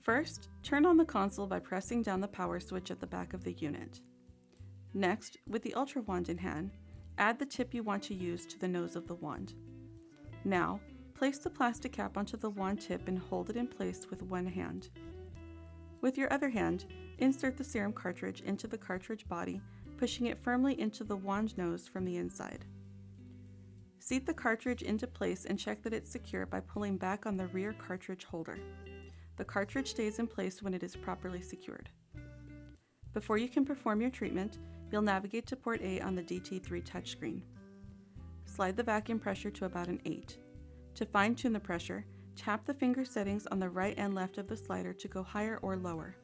First, turn on the console by pressing down the power switch at the back of the unit. Next, with the Ultra Wand in hand, add the tip you want to use to the nose of the wand. Now, place the plastic cap onto the wand tip and hold it in place with one hand. With your other hand, insert the serum cartridge into the cartridge body, pushing it firmly into the wand nose from the inside. Seat the cartridge into place and check that it's secure by pulling back on the rear cartridge holder. The cartridge stays in place when it is properly secured. Before you can perform your treatment, you'll navigate to port A on the DT3 touchscreen. Slide the vacuum pressure to about an 8. To fine-tune the pressure, tap the finger settings on the right and left of the slider to go higher or lower.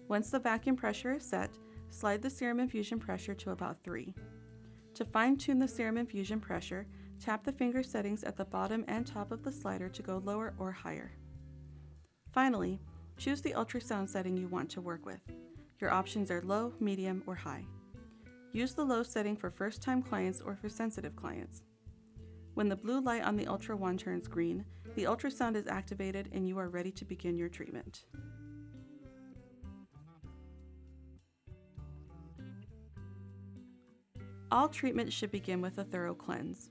Once the vacuum pressure is set, slide the serum infusion pressure to about 3. To fine-tune the serum infusion pressure, tap the finger settings at the bottom and top of the slider to go lower or higher. Finally, choose the ultrasound setting you want to work with. Your options are low, medium, or high. Use the low setting for first-time clients or for sensitive clients. When the blue light on the Ultra Wand turns green, the ultrasound is activated and you are ready to begin your treatment. All treatments should begin with a thorough cleanse.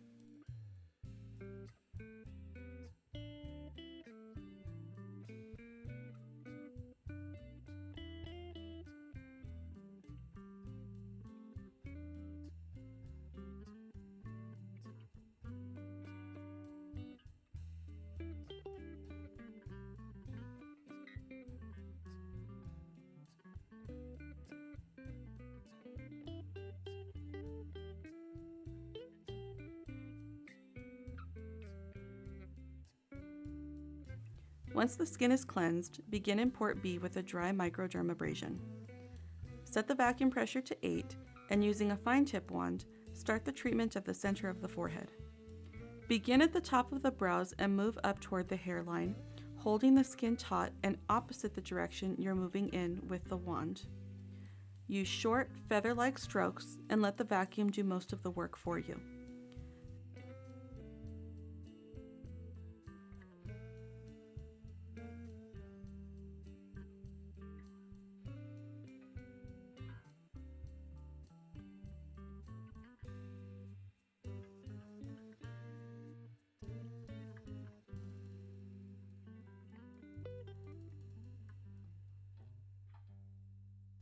Once the skin is cleansed, begin in port B with a dry microdermabrasion. Set the vacuum pressure to 8 and using a fine tip wand, start the treatment at the center of the forehead. Begin at the top of the brows and move up toward the hairline, holding the skin taut and opposite the direction you're moving in with the wand. Use short, feather-like strokes and let the vacuum do most of the work for you.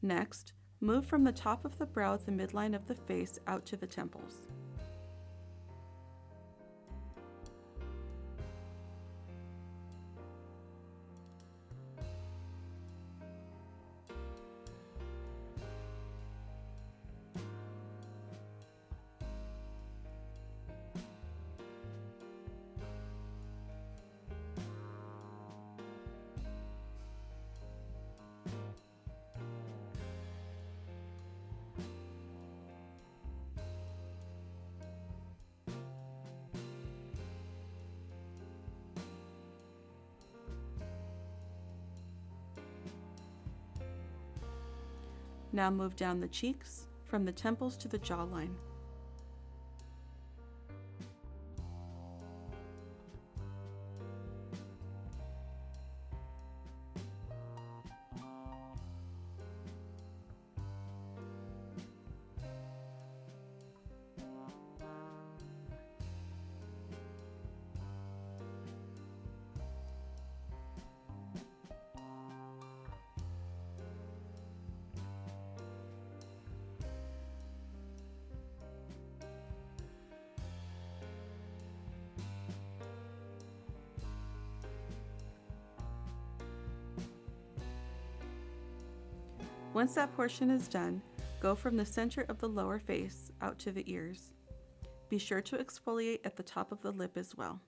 Next, move from the top of the brow at the midline of the face out to the temples. Now move down the cheeks, from the temples to the jawline. Once that portion is done, go from the center of the lower face out to the ears. Be sure to exfoliate at the top of the lip as well.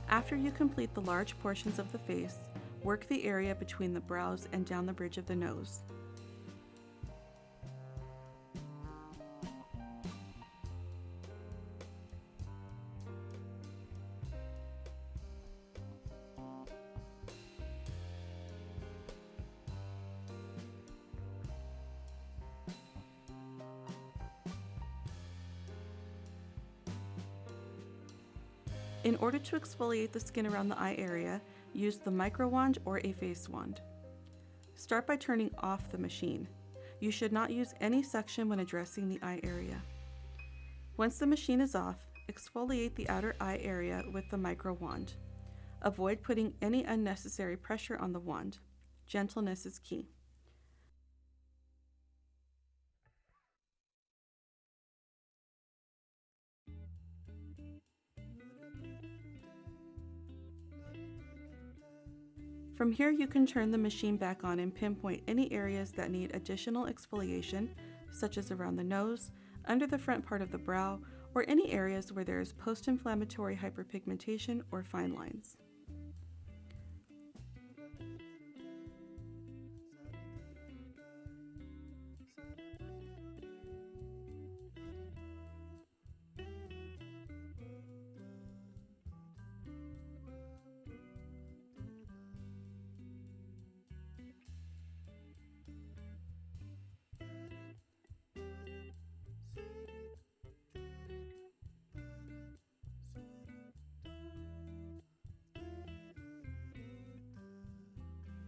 After you complete the large portions of the face, work the area between the brows and down the bridge of the nose. In order to exfoliate the skin around the eye area, use the micro wand or a face wand. Start by turning off the machine. You should not use any suction when addressing the eye area. Once the machine is off, exfoliate the outer eye area with the micro wand. Avoid putting any unnecessary pressure on the wand. Gentleness is key. From here, you can turn the machine back on and pinpoint any areas that need additional exfoliation, such as around the nose, under the front part of the brow, or any areas where there is post-inflammatory hyperpigmentation or fine lines.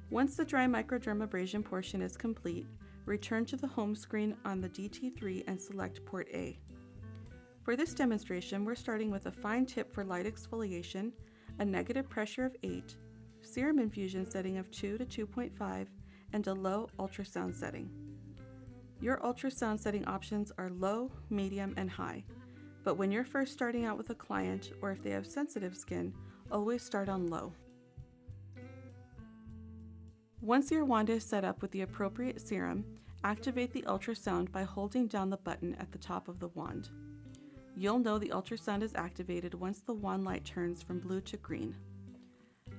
Once the dry microdermabrasion portion is complete, return to the home screen on the DT3 and select Port A. For this demonstration, we're starting with a fine tip for light exfoliation, a negative pressure of 8, serum infusion setting of 2 to 2.5, and a low ultrasound setting. Your ultrasound setting options are low, medium, and high, but when you're first starting out with a client or if they have sensitive skin, always start on low. Once your wand is set up with the appropriate serum, activate the ultrasound by holding down the button at the top of the wand. You'll know the ultrasound is activated once the wand light turns from blue to green.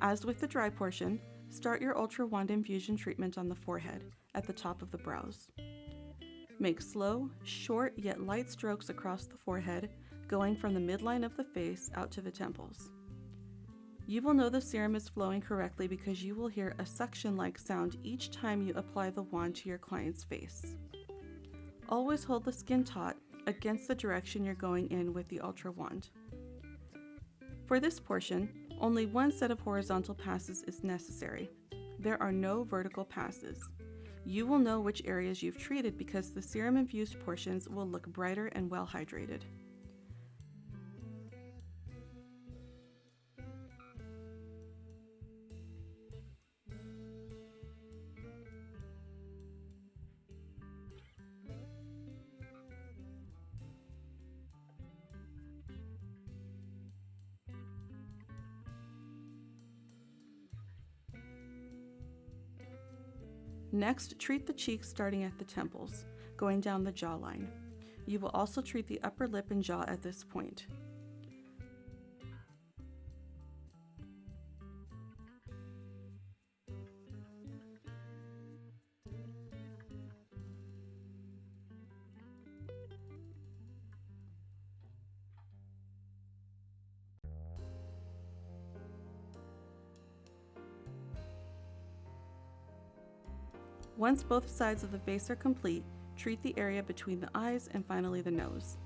As with the dry portion, start your ultra wand infusion treatment on the forehead, at the top of the brows. Make slow, short yet light strokes across the forehead, going from the midline of the face out to the temples. You will know the serum is flowing correctly because you will hear a suction-like sound each time you apply the wand to your client's face. Always hold the skin taut against the direction you're going in with the ultra wand. For this portion, only one set of horizontal passes is necessary. There are no vertical passes. You will know which areas you've treated because the serum-infused portions will look brighter and well hydrated. Next, treat the cheeks starting at the temples, going down the jawline. You will also treat the upper lip and jaw at this point. Once both sides of the face are complete, treat the area between the eyes and finally the nose.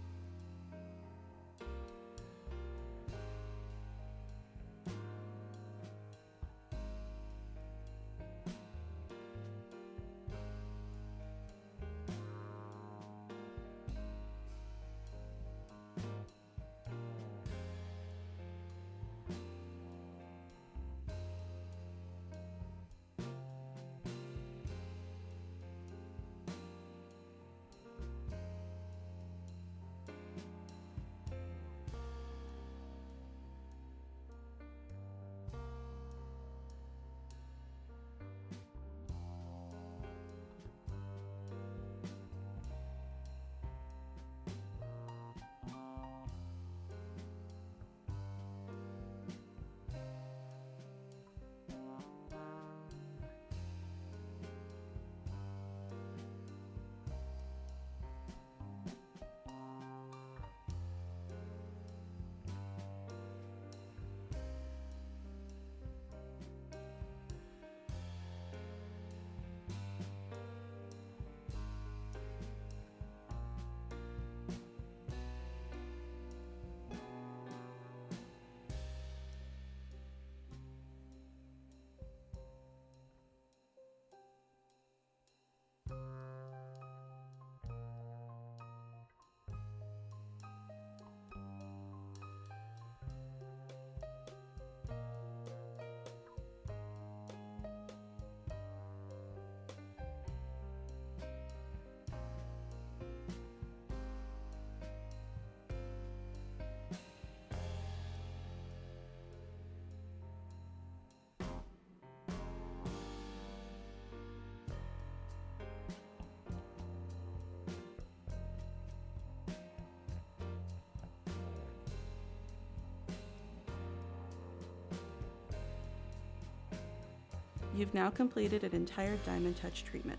You've now completed an entire Diamond Touch treatment.